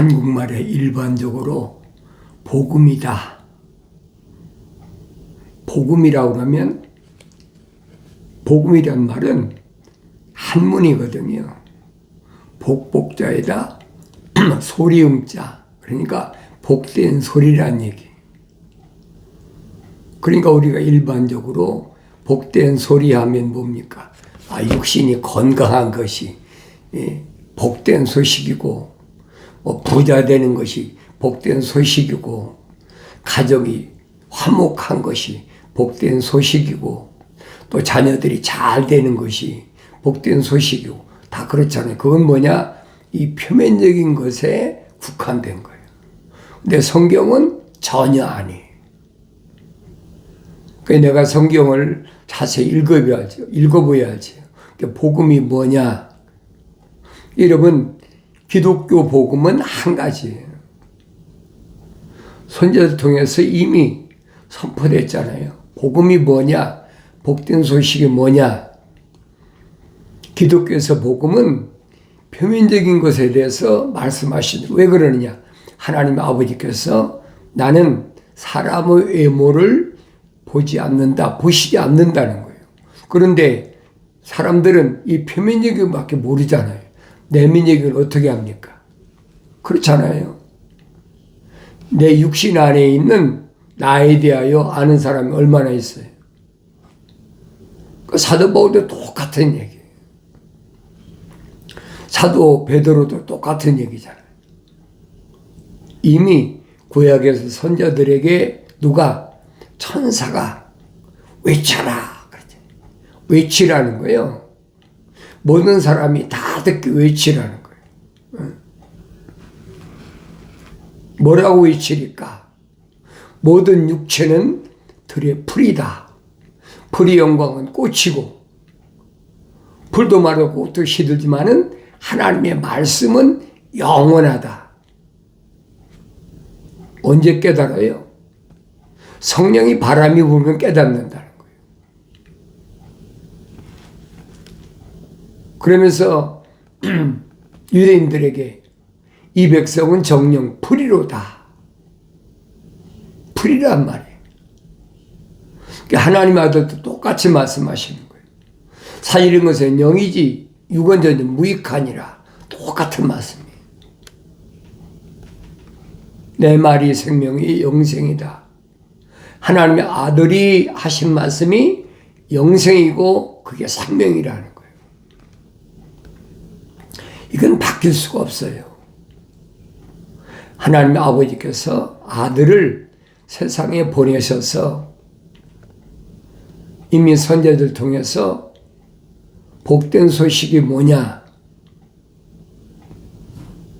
한국말에 일반적으로 복음이다. 복음이라고 그러면 복음이란 말은 한문이거든요. 복복자에다 소리음자. 그러니까 복된 소리란 얘기. 그러니까 우리가 일반적으로 복된 소리 하면 뭡니까? 육신이 건강한 것이 복된 소식이고, 부자 되는 것이 복된 소식이고, 가족이 화목한 것이 복된 소식이고, 또 자녀들이 잘 되는 것이 복된 소식이고, 다 그렇잖아요. 그건 뭐냐? 이 표면적인 것에 국한된 거예요. 근데 성경은 전혀 아니에요. 그래서 내가 성경을 자세히 읽어봐야지. 복음이 뭐냐? 여러분, 기독교 복음은 한 가지예요. 선지자를 통해서 이미 선포됐잖아요. 복음이 뭐냐? 복된 소식이 뭐냐? 기독교에서 복음은 표면적인 것에 대해서 말씀하시는, 왜 그러느냐? 하나님 아버지께서 나는 사람의 외모를 보지 않는다, 보시지 않는다는 거예요. 그런데 사람들은 이 표면적인 것밖에 모르잖아요. 내면적인 걸 어떻게 합니까? 그렇잖아요. 내 육신 안에 있는 나에 대하여 아는 사람이 얼마나 있어요? 그 사도 바울도 똑같은 얘기예요. 사도 베드로도 똑같은 얘기잖아요. 이미 구약에서 선자들에게 누가 천사가 외쳐라 그러죠. 외치라는 거예요. 모든 사람이 다 듣게 외치라는 거예요. 뭐라고 외치리까? 모든 육체는 들의 풀이다. 풀의 영광은 꽃이고, 풀도 마르고 꽃도 시들지만은 하나님의 말씀은 영원하다. 언제 깨달아요? 성령이 바람이 불면 깨닫는다는 거예요. 그러면서 유대인들에게 이 백성은 정령 풀이로다. 풀이란 말이에요. 하나님 아들도 똑같이 말씀하시는 거예요. 사실인 것은 영이지 육은 무익하니라. 똑같은 말씀이에요. 내 말이 생명이 영생이다. 하나님의 아들이 하신 말씀이 영생이고 그게 생명이라는 거예요. 이건 바뀔 수가 없어요. 하나님의 아버지께서 아들을 세상에 보내셔서 이미 선자들 통해서 복된 소식이 뭐냐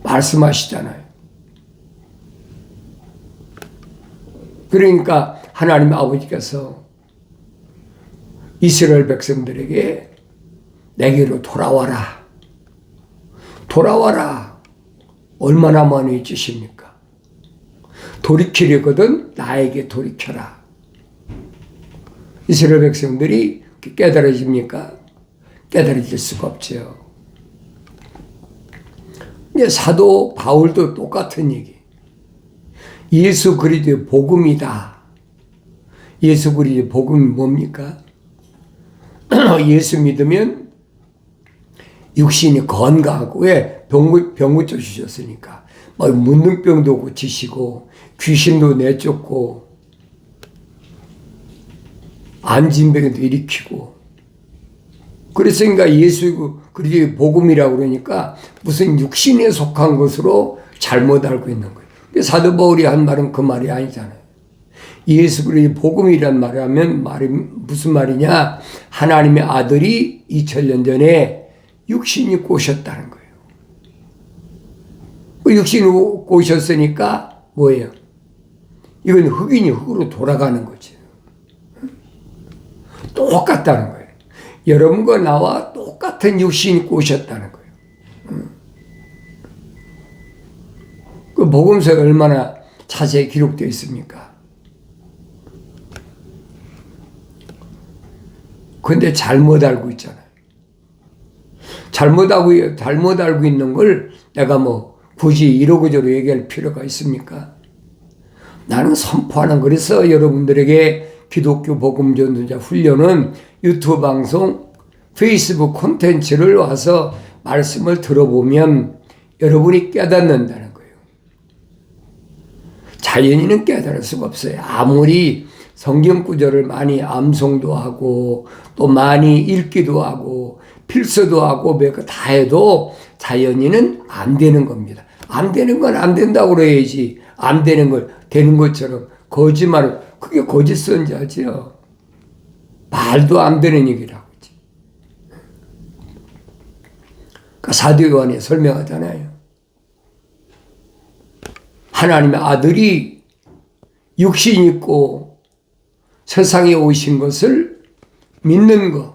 말씀하시잖아요. 그러니까 하나님 아버지께서 이스라엘 백성들에게 내게로 돌아와라. 돌아와라. 얼마나 많이 해주십니까? 돌이키려거든 나에게 돌이켜라. 이스라엘 백성들이 깨달아집니까? 깨달아질 수가 없죠. 사도 바울도 똑같은 얘기. 예수 그리스도의 복음이다. 예수 그리스도의 복음이 뭡니까? 예수 믿으면 육신이 건강하고, 왜? 병 고쳐주셨으니까. 문둥병도 고치시고 귀신도 내쫓고 안진병도 일으키고. 그랬으니까 예수 그리스도의 복음이라고 그러니까 무슨 육신에 속한 것으로 잘못 알고 있는 거예요. 사도 바울이 한 말은 그 말이 아니잖아요. 예수 그리스도의 복음이란 말하면 무슨 말이냐? 하나님의 아들이 2000년 전에 육신이 꼬셨다는 거예요. 그 육신이 꼬셨으니까 뭐예요? 이건 흑인이 흑으로 돌아가는 거죠. 똑같다는 거예요. 여러분과 나와 똑같은 육신이 꼬셨다는 거예요. 그 복음서가 얼마나 자세히 기록되어 있습니까? 그런데 잘못 알고 있잖아요. 잘못 알고 있는 걸 내가 굳이 이러고저러 얘기할 필요가 있습니까? 나는 선포하는, 그래서 여러분들에게 기독교 복음 전도자 훈련은 유튜브 방송, 페이스북 콘텐츠를 와서 말씀을 들어보면 여러분이 깨닫는다는 거예요. 자연인은 깨달을 수가 없어요. 아무리 성경 구절을 많이 암송도 하고 또 많이 읽기도 하고 필서도 하고 몇 다 해도 자연인은 안 되는 겁니다. 안 되는 건 안 된다고 그래야지. 안 되는 걸 되는 것처럼 거짓말을, 그게 거짓 선지자지요. 말도 안 되는 얘기라고. 그러니까 사도 요한이 설명하잖아요. 하나님의 아들이 육신 있고 세상에 오신 것을 믿는 것,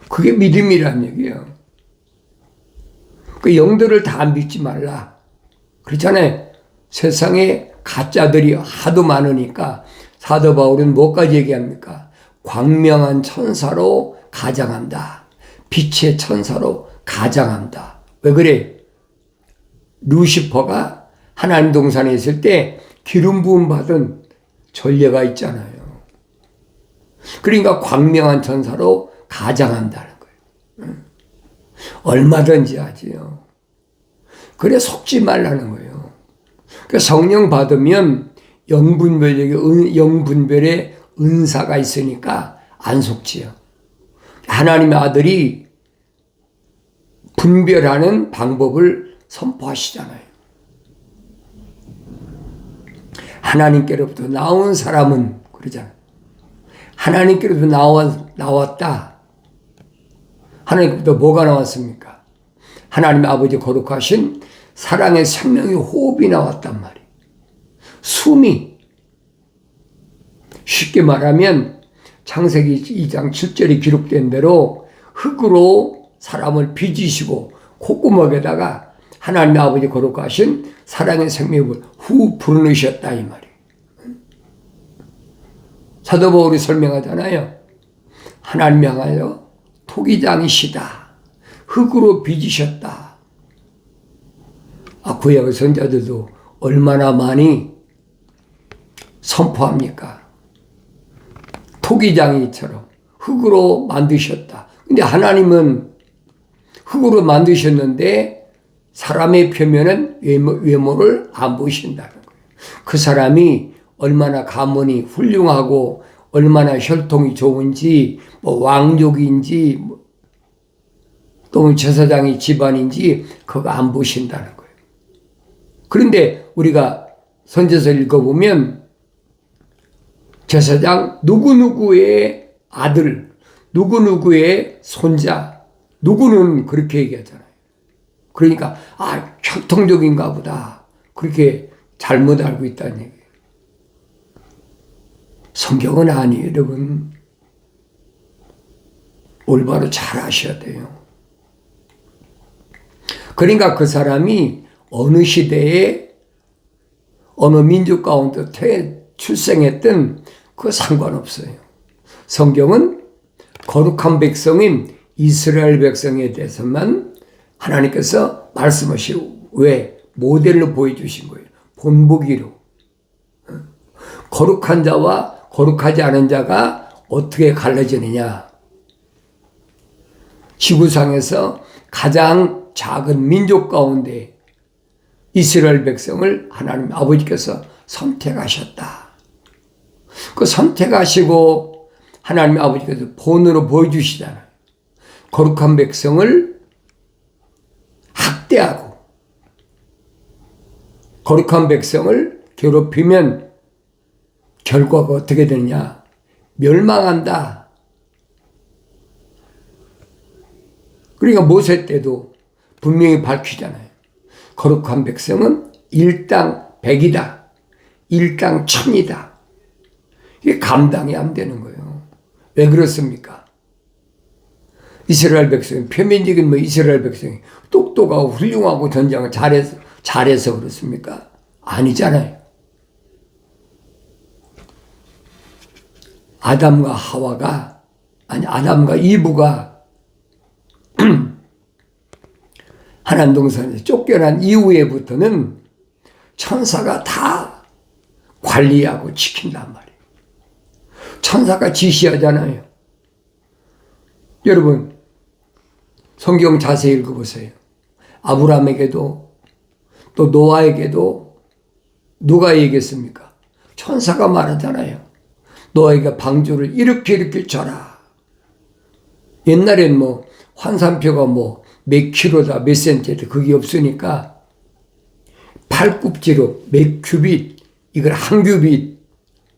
그게 믿음이란 얘기예요. 그 영들을 다 믿지 말라. 그렇잖아요. 세상에 가짜들이 하도 많으니까 사도 바울은 뭐까지 얘기합니까? 광명한 천사로 가장한다. 빛의 천사로 가장한다. 왜 그래? 루시퍼가 하나님 동산에 있을 때 기름 부음 받은 전례가 있잖아요. 그러니까 광명한 천사로 가장한다는 거예요. 얼마든지 하지요. 그래 속지 말라는 거예요. 그러니까 성령 받으면 영분별의 은사가 있으니까 안 속지요. 하나님의 아들이 분별하는 방법을 선포하시잖아요. 하나님께로부터 나온 사람은 그러잖아요. 하나님께로부터 나왔다. 하나님께로부터 뭐가 나왔습니까? 하나님의 아버지 거룩하신 사랑의 생명의 호흡이 나왔단 말이에요. 숨이. 쉽게 말하면 창세기 2장 7절에 기록된 대로 흙으로 사람을 빚으시고 콧구멍에다가 하나님의 아버지 거룩하신 사랑의 생명을 후 불어넣으셨다 이 말이에요. 사도 바울이 설명하잖아요. 하나님 향하여 토기장이시다. 흙으로 빚으셨다. 구약의 선자들도 얼마나 많이 선포합니까? 토기장이처럼 흙으로 만드셨다. 근데 하나님은 흙으로 만드셨는데 사람의 표면은 외모를 안 보신다는 거예요. 그 사람이 얼마나 가문이 훌륭하고 얼마나 혈통이 좋은지, 왕족인지, 또는 제사장의 집안인지 그거 안 보신다는 거예요. 그런데 우리가 선지서 읽어보면 제사장 누구누구의 아들, 누구누구의 손자, 누구는 그렇게 얘기하잖아요. 그러니까 혈통적인가 보다. 그렇게 잘못 알고 있다는 얘기예요. 성경은 아니에요, 여러분. 올바로 잘 아셔야 돼요. 그러니까 그 사람이 어느 시대에 어느 민족 가운데 출생했든 그거 상관없어요. 성경은 거룩한 백성인 이스라엘 백성에 대해서만 하나님께서 말씀하시고 왜? 모델로 보여주신 거예요. 본보기로. 거룩한 자와 거룩하지 않은 자가 어떻게 갈라지느냐. 지구상에서 가장 작은 민족 가운데 이스라엘 백성을 하나님 아버지께서 선택하셨다. 그 선택하시고 하나님 아버지께서 본으로 보여주시잖아요. 거룩한 백성을 학대하고 거룩한 백성을 괴롭히면 결과가 어떻게 되느냐? 멸망한다. 그러니까 모세 때도 분명히 밝히잖아요. 거룩한 백성은 일당 100이다. 일당 1000이다. 이게 감당이 안 되는 거예요. 왜 그렇습니까? 이스라엘 백성이, 표면적인 이스라엘 백성이 똑똑하고 훌륭하고 전쟁을 잘해서 그렇습니까? 아니잖아요. 아담과 이브가 한안동산에서 쫓겨난 이후에부터는 천사가 다 관리하고 지킨단 말이에요. 천사가 지시하잖아요. 여러분 성경 자세히 읽어보세요. 아브라함에게도 또 노아에게도 누가 얘기했습니까? 천사가 말하잖아요. 노아에게 방주를 이렇게 쳐라. 옛날엔 뭐 환산표가 뭐 몇 킬로다 몇 센티다 그게 없으니까 팔굽지로 몇 큐빗 이걸 한 큐빗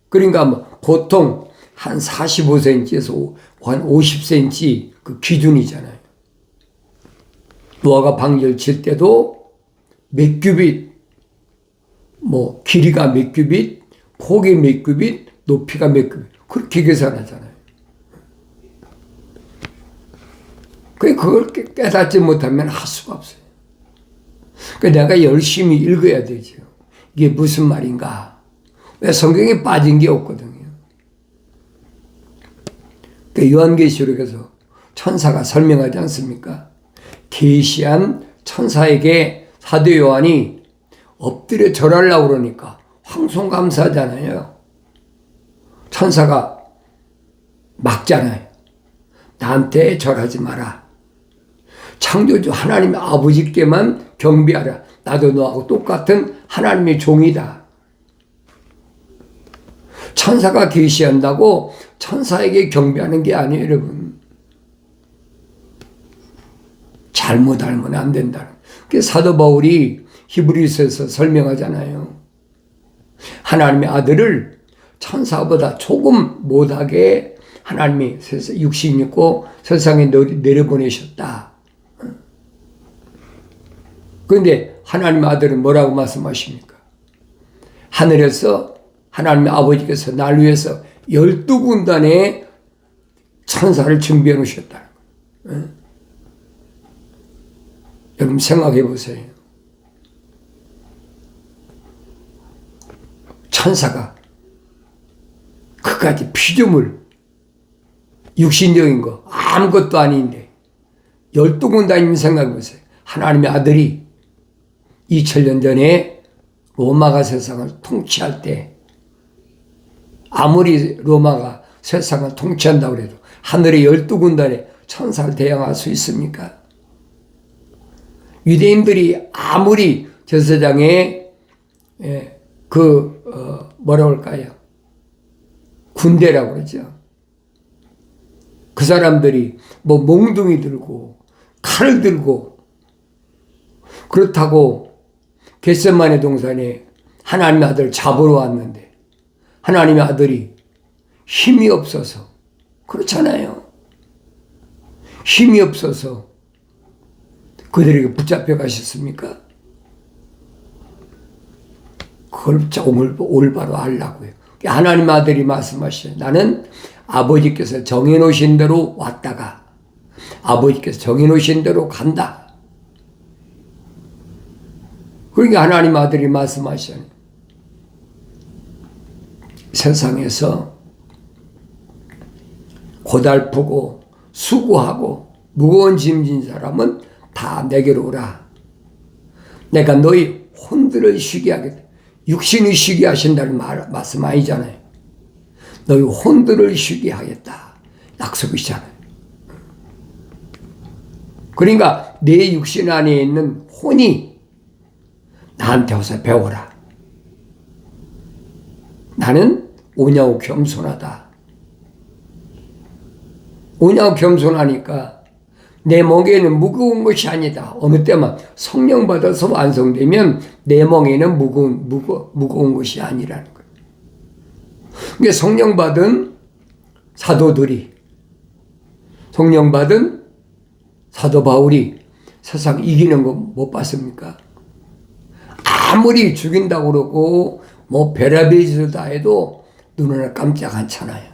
그러니까 뭐 보통 한 45cm에서 한 50cm 그 기준이잖아요. 노아가 방주를 칠 때도 몇 큐빗 뭐 길이가 몇 큐빗 폭이 몇 큐빗 높이가 몇 큐빗 그렇게 계산하잖아요. 그걸 깨닫지 못하면 할 수가 없어요. 내가 열심히 읽어야 되죠. 이게 무슨 말인가? 왜 성경에 빠진 게 없거든요. 요한계시록에서 천사가 설명하지 않습니까? 계시한 천사에게 사도 요한이 엎드려 절하려고 그러니까 황송감사하잖아요. 천사가 막잖아요. 나한테 절하지 마라. 창조주 하나님 아버지께만 경배하라. 나도 너하고 똑같은 하나님의 종이다. 천사가 계시한다고 천사에게 경배하는 게 아니에요, 여러분. 잘못 안 된다는. 그래서 사도 바울이 히브리서에서 설명하잖아요. 하나님의 아들을 천사보다 조금 못하게 하나님이 육신 있고 세상에 내려보내셨다. 그런데 하나님의 아들은 뭐라고 말씀하십니까? 하늘에서 하나님의 아버지께서 날 위해서 12군단의 천사를 준비해 놓으셨다는 거예요. 여러분 생각해 보세요. 천사가 그까지 피조물 육신적인 거 아무것도 아닌데 12군단이면 생각해 보세요. 하나님의 아들이 2000년 전에 로마가 세상을 통치할 때 아무리 로마가 세상을 통치한다고 해도 하늘의 12군단의 천사를 대항할 수 있습니까? 유대인들이 아무리 제사장의 뭐라고 할까요? 군대라고 그러죠. 그 사람들이 뭐 몽둥이 들고 칼을 들고 그렇다고 겟세마네 동산에 하나님의 아들을 잡으러 왔는데 하나님의 아들이 힘이 없어서 그렇잖아요. 힘이 없어서 그들에게 붙잡혀 가셨습니까? 그걸 올바로 하려고요. 하나님의 아들이 말씀하시죠. 나는 아버지께서 정해놓으신 대로 왔다가 아버지께서 정해놓으신 대로 간다. 그러니까 하나님 아들이 말씀하시잖아요. 세상에서 고달프고 수고하고 무거운 짐 진 사람은 다 내게로 오라. 내가 너희 혼들을 쉬게 하겠다. 육신이 쉬게 하신다는 말씀 아니잖아요. 너희 혼들을 쉬게 하겠다. 약속이잖아요. 그러니까 내 육신 안에 있는 혼이 나한테 와서 배워라. 나는 오냐고 겸손하다. 오냐고 겸손하니까 내 목에는 무거운 것이 아니다. 어느 때만 성령 받아서 완성되면 내 멍에는 무거운 것이 아니라는 거예요. 그러니까 성령 받은 사도들이, 성령 받은 사도 바울이 세상 이기는 거 못 봤습니까? 아무리 죽인다고 그러고 뭐 별의별 짓을 다 해도 눈을 깜짝 않잖아요.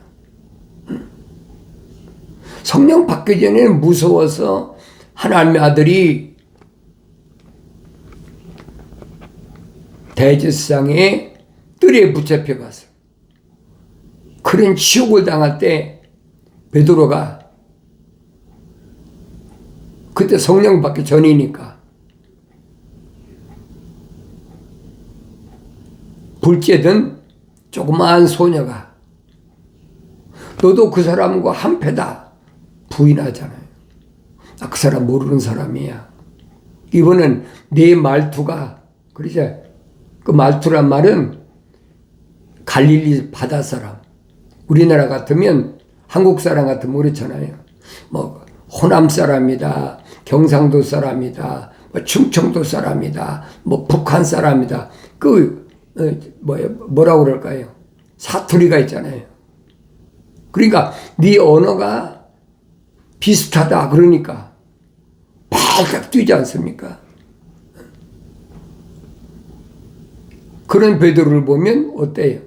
성령 받기 전에는 무서워서 하나님의 아들이 대제사장의 뜰에 붙잡혀 갔어. 그런 치욕을 당할 때 베드로가 그때 성령 받기 전이니까 둘째든 조그마한 소녀가 너도 그 사람과 한패다 부인하잖아요. 그 사람 모르는 사람이야. 이번엔 내 말투가, 그러죠? 그 말투란 말은 갈릴리 바다 사람, 우리나라 같으면 한국 사람 같으면 그렇잖아요. 뭐 호남 사람이다, 경상도 사람이다, 뭐 충청도 사람이다, 뭐 북한 사람이다. 뭐라고 그럴까요? 사투리가 있잖아요. 그러니까 네 언어가 비슷하다 그러니까 발칵 뛰지 않습니까? 그런 베드로를 보면 어때요?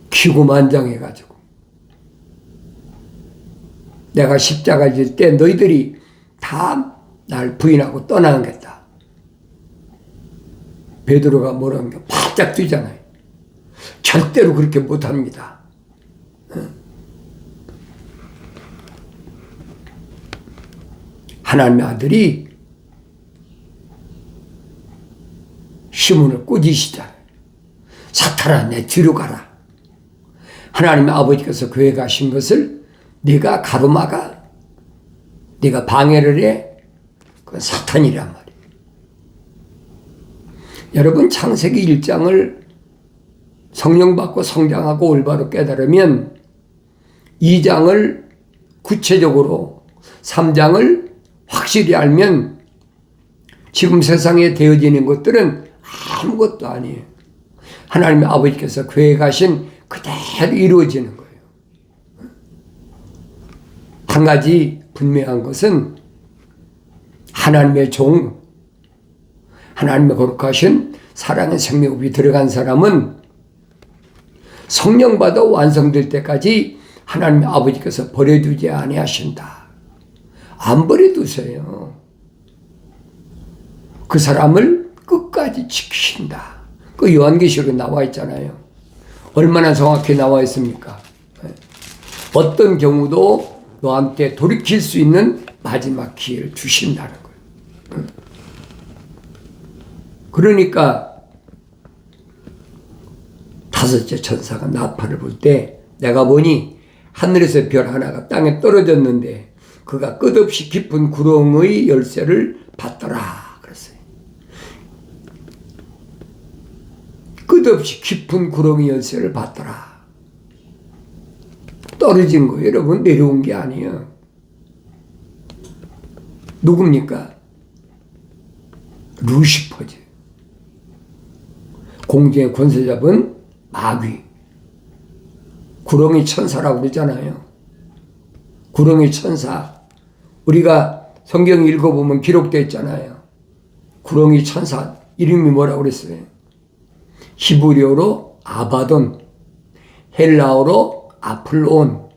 기고만장해가지고 내가 십자가 질 때 너희들이 다 날 부인하고 떠나겠다. 베드로가 뭐라는 게 바짝 뛰잖아요. 절대로 그렇게 못합니다. 하나님의 아들이 시몬을 꾸짖으시잖아요. 사탄아 내 뒤로 가라. 하나님의 아버지께서 교회 가신 것을 네가 가로막아, 네가 방해를 해, 그건 사탄이란 말이에요. 여러분 창세기 1장을 성령 받고 성장하고 올바로 깨달으면 2장을 구체적으로 3장을 확실히 알면 지금 세상에 되어지는 것들은 아무것도 아니에요. 하나님의 아버지께서 교회에 가신 그대로 이루어지는 거예요. 한 가지 분명한 것은 하나님의 종, 하나님의 거룩하신 사랑의 생명이 들어간 사람은 성령 받아 완성될 때까지 하나님의 아버지께서 버려두지 아니하신다. 안 버려두세요. 그 사람을 끝까지 지키신다. 그 요한계시록에 나와 있잖아요. 얼마나 정확히 나와 있습니까? 어떤 경우도 너한테 돌이킬 수 있는 마지막 기회를 주신다는 거예요. 그러니까 다섯째 천사가 나팔을 불 때 내가 보니 하늘에서 별 하나가 땅에 떨어졌는데 그가 끝없이 깊은 구렁의 열쇠를 받더라 그랬어요. 끝없이 깊은 구렁의 열쇠를 받더라. 떨어진 거예요. 여러분 내려온 게 아니에요. 누굽니까? 루시퍼죠. 공중의 권세 잡은 마귀. 구렁이 천사라고 그러잖아요. 구렁이 천사. 우리가 성경 읽어보면 기록되어 있잖아요. 구렁이 천사 이름이 뭐라고 그랬어요? 히브리어로 아바돈, 헬라어로 아플론.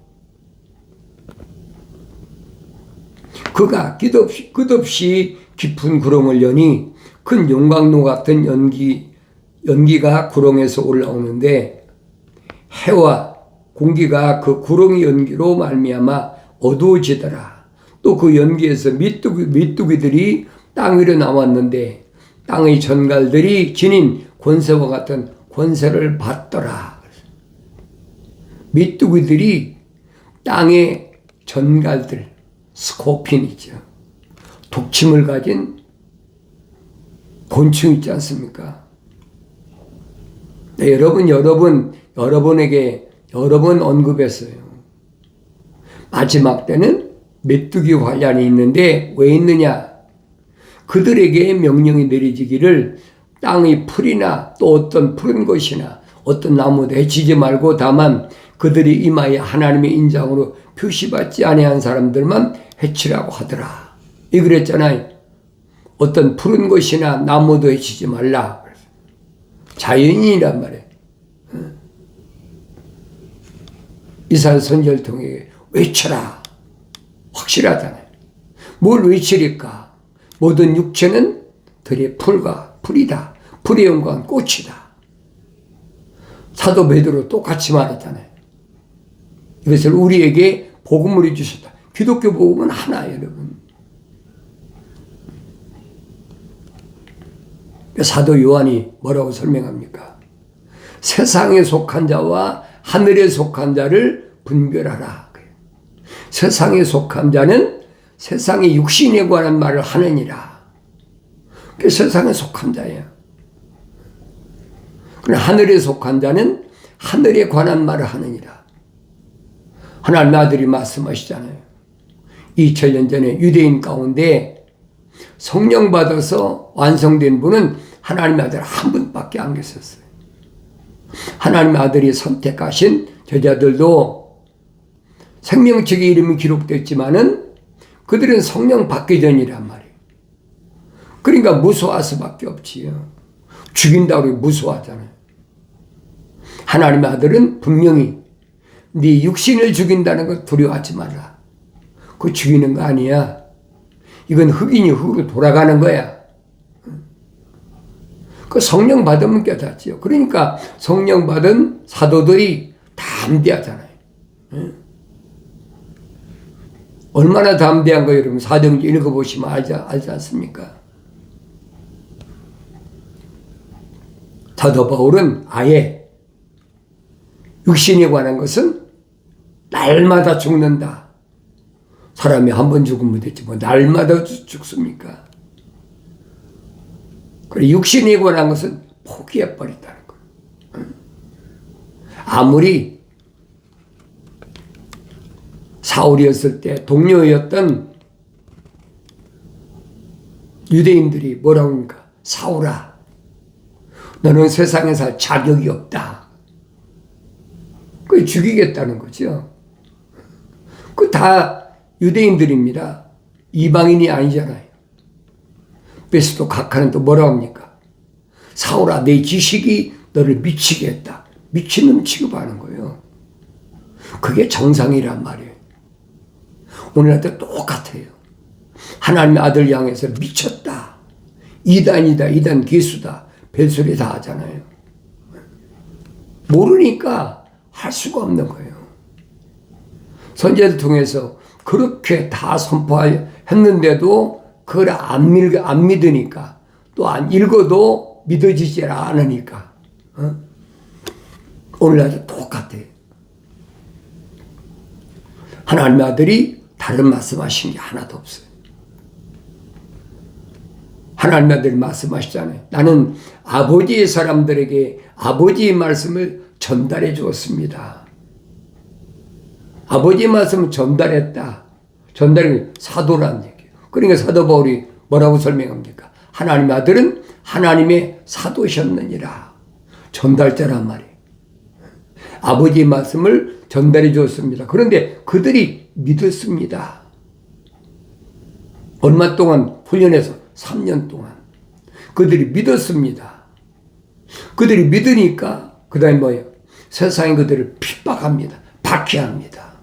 그가 끝없이 깊은 구렁을 여니 큰 용광로 같은 연기가 구렁에서 올라오는데 해와 공기가 그 구렁이 연기로 말미암아 어두워지더라. 또 그 연기에서 메뚜기들이 땅 위로 나왔는데 땅의 전갈들이 지닌 권세와 같은 권세를 받더라. 메뚜기들이 땅의 전갈들, 스코핀이죠. 독침을 가진 곤충 있지 않습니까? 네, 여러분에게 여러 번 언급했어요. 마지막 때는 메뚜기 환란이 있는데 왜 있느냐? 그들에게 명령이 내려지기를 땅의 풀이나 또 어떤 푸른 것이나 어떤 나무도 해치지 말고 다만 그들이 이마에 하나님의 인장으로 표시받지 아니한 사람들만 해치라고 하더라. 이 그랬잖아요. 어떤 푸른 것이나 나무도 해치지 말라. 자연인이란 말이에요. 이사야 선지자를 통해 외쳐라. 확실하잖아요. 뭘 외치리까? 모든 육체는 들의 풀이다. 풀의 영광은 꽃이다. 사도 베드로 똑같이 말했잖아요. 이것을 우리에게 복음을 해주셨다. 기독교 복음은 하나예요, 여러분. 사도 요한이 뭐라고 설명합니까? 세상에 속한 자와 하늘에 속한 자를 분별하라. 세상에 속한 자는 세상의 육신에 관한 말을 하느니라. 그 세상에 속한 자예요. 그러나 하늘에 속한 자는 하늘에 관한 말을 하느니라. 하나님의 아들이 말씀하시잖아요. 2000년 전에 유대인 가운데 성령 받아서 완성된 분은 하나님의 아들 한 분밖에 안 계셨어요. 하나님의 아들이 선택하신 제자들도 생명책의 이름이 기록됐지만은 그들은 성령 받기 전이란 말이에요. 그러니까 무서워할 수밖에 없지요. 죽인다고 무서워하잖아요. 하나님의 아들은 분명히 네 육신을 죽인다는 거 두려워하지 말라. 그거 죽이는 거 아니야. 이건 흑인이 흑으로 돌아가는 거야. 그 성령 받으면 깨닫지요. 그러니까 성령 받은 사도들이 담대하잖아요. 얼마나 담대한 거예요, 여러분. 사도행전 읽어보시면 알지 않습니까? 사도 바울은 아예 육신에 관한 것은 날마다 죽는다. 사람이 한 번 죽으면 됐지 뭐 날마다 죽습니까? 그리고 육신에 관한 것은 포기해버린다는 거예요. 아무리 사울이었을 때 동료였던 유대인들이 뭐라고 합니까? 사울아, 너는 세상에서 살 자격이 없다. 그 죽이겠다는 거죠. 그 다 유대인들입니다. 이방인이 아니잖아요. 베스도 각하는 또 뭐라고 합니까? 사울아, 내 지식이 너를 미치게 했다. 미친놈 취급하는 거예요. 그게 정상이란 말이에요. 오늘한테 똑같아요. 하나님의 아들 향해서 미쳤다. 이단이다. 이단 개수다. 별소리 다 하잖아요. 모르니까 할 수가 없는 거예요. 선제를 통해서 그렇게 다 선포했는데도 그걸 안 믿으니까 또 안 읽어도 믿어지지 않으니까 오늘날도 똑같아요. 하나님의 아들이 다른 말씀하신 게 하나도 없어요. 하나님의 아들이 말씀하시잖아요. 나는 아버지의 사람들에게 아버지의 말씀을 전달해 주었습니다. 아버지의 말씀을 전달했다. 전달이 사도란 얘기예요. 그러니까 사도 바울이 뭐라고 설명합니까? 하나님의 아들은 하나님의 사도셨느니라. 전달자란 말이에요. 아버지의 말씀을 전달해 주었습니다. 그런데 그들이 믿었습니다. 얼마 동안 훈련해서 3년 동안 그들이 믿었습니다. 그들이 믿으니까 그 다음에 뭐예요? 세상이 그들을 핍박합니다. 박해합니다.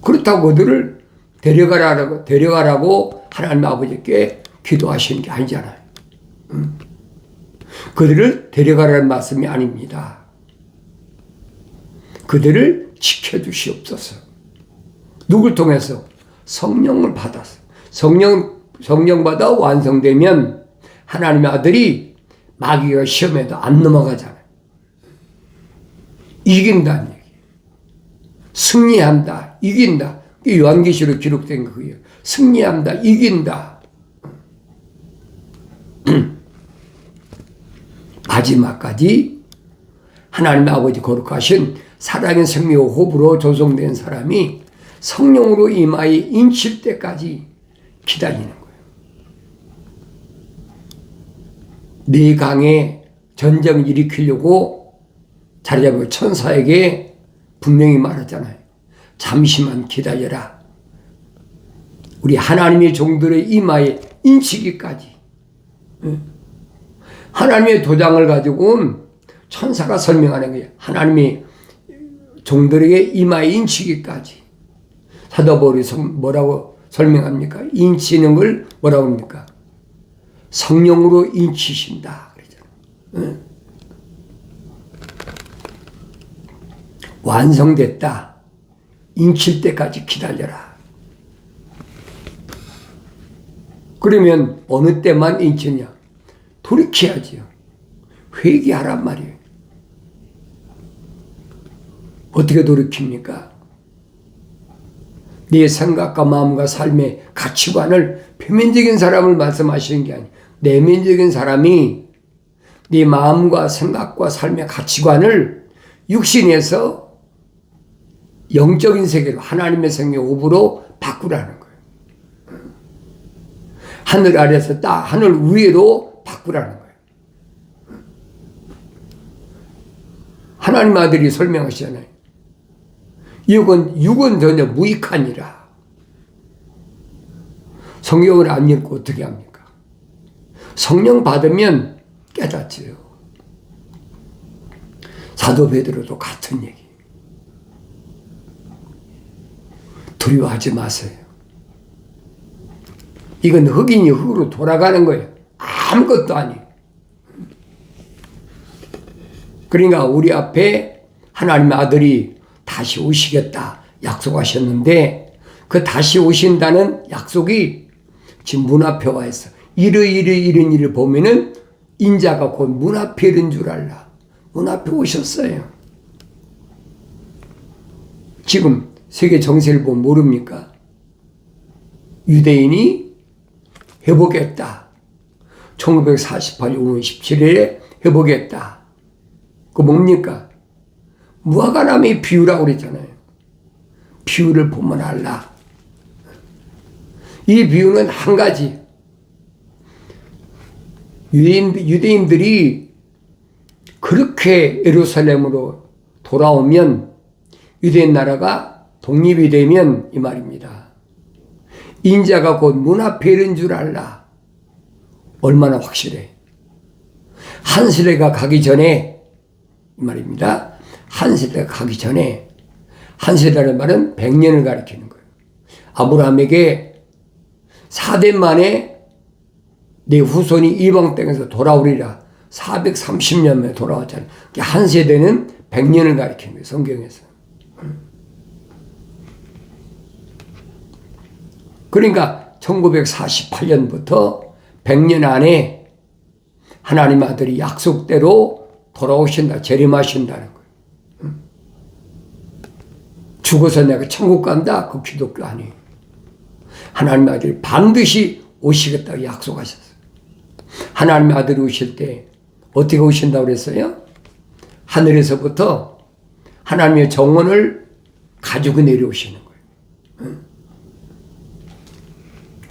그렇다고 그들을 데려가라고 하나님 아버지께 기도하시는 게 아니잖아요. 그들을 데려가라는 말씀이 아닙니다. 그들을 지켜주시옵소서. 누굴 통해서? 성령을 받았어. 성령 받아 완성되면 하나님의 아들이 마귀가 시험에도 안 넘어가잖아요. 이긴다는 얘기. 승리한다. 이긴다. 요한계시록 기록된 거예요. 승리한다. 이긴다. 마지막까지 하나님 아버지 거룩하신 사랑의 생명과 호흡으로 조성된 사람이 성령으로 임하여 인칠 때까지 기다리는 거예요. 네 강에 전쟁을 일으키려고 자리잡은 천사에게 분명히 말하잖아요. 잠시만 기다려라. 우리 하나님의 종들의 임하에 인치기까지. 하나님의 도장을 가지고 온 천사가 설명하는 거예요. 하나님의 종들에게 임하에 인치기까지. 사도 바울이 뭐라고 설명합니까? 인치는 걸 뭐라고 합니까? 성령으로 인치신다. 그러잖아요. 완성됐다. 인칠 때까지 기다려라. 그러면 어느 때만 인치냐? 돌이켜야지요. 회개하란 말이에요. 어떻게 돌이킵니까? 네 생각과 마음과 삶의 가치관을 표면적인 사람을 말씀하시는 게 아니에요. 내면적인 사람이 네 마음과 생각과 삶의 가치관을 육신에서 영적인 세계로 하나님의 생명 오브로 바꾸라는 거예요. 하늘 아래서 하늘 위로 바꾸라는 거예요. 하나님 아들이 설명하시잖아요. 육은 전혀 무익하니라. 성경을 안 읽고 어떻게 합니까? 성령 받으면 깨닫지요. 사도 베드로도 같은 얘기. 두려워하지 마세요. 이건 흙이니 흙으로 돌아가는 거예요. 아무것도 아니에요. 그러니까 우리 앞에 하나님의 아들이 다시 오시겠다 약속하셨는데 그 다시 오신다는 약속이 지금 문 앞에 와 있어. 이런 일을 보면은 인자가 곧 문 앞에 이른 줄 알라. 문 앞에 오셨어요. 지금 세계 정세를 보면 모릅니까? 유대인이 해보겠다. 1948년 5월 17일에 해보겠다. 그 뭡니까? 무화과나무의 비유라고 그랬잖아요. 비유를 보면 알라. 이 비유는 한 가지. 유대인들이 그렇게 예루살렘으로 돌아오면 유대인 나라가 독립이 되면 이 말입니다. 인자가 곧 문 앞에 이른 줄 알라. 얼마나 확실해. 한 세대가 가기 전에 이 말입니다. 한 세대가 가기 전에 한 세대라는 말은 100년을 가리키는 거예요. 아브라함에게 4대 만에 내 후손이 이방 땅에서 돌아오리라. 430년 만에 돌아왔잖아요. 한 세대는 100년을 가리키는 거예요. 성경에서. 그러니까 1948년부터 100년 안에 하나님 아들이 약속대로 돌아오신다. 재림하신다는 거예요. 죽어서 내가 천국 간다. 그 기독교 아니에요. 하나님 아들이 반드시 오시겠다고 약속하셨어요. 하나님의 아들이 오실 때 어떻게 오신다고 그랬어요? 하늘에서부터 하나님의 정원을 가지고 내려오시는 거예요.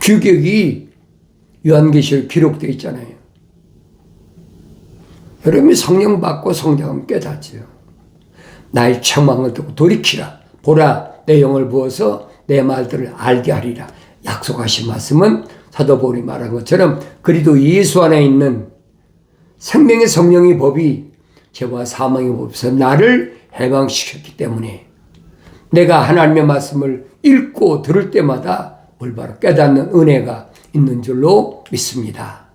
규격이 요한계시록 기록되어 있잖아요. 여러분이 성령 받고 성장하면 깨닫지요. 나의 책망을 듣고 돌이키라. 보라, 내 영을 부어서 내 말들을 알게 하리라. 약속하신 말씀은 사도 바울이 말한 것처럼 그리도 예수 안에 있는 생명의 성령의 법이 죄와 사망의 법에서 나를 해방시켰기 때문에 내가 하나님의 말씀을 읽고 들을 때마다 올바로 깨닫는 은혜가 있는 줄로 믿습니다.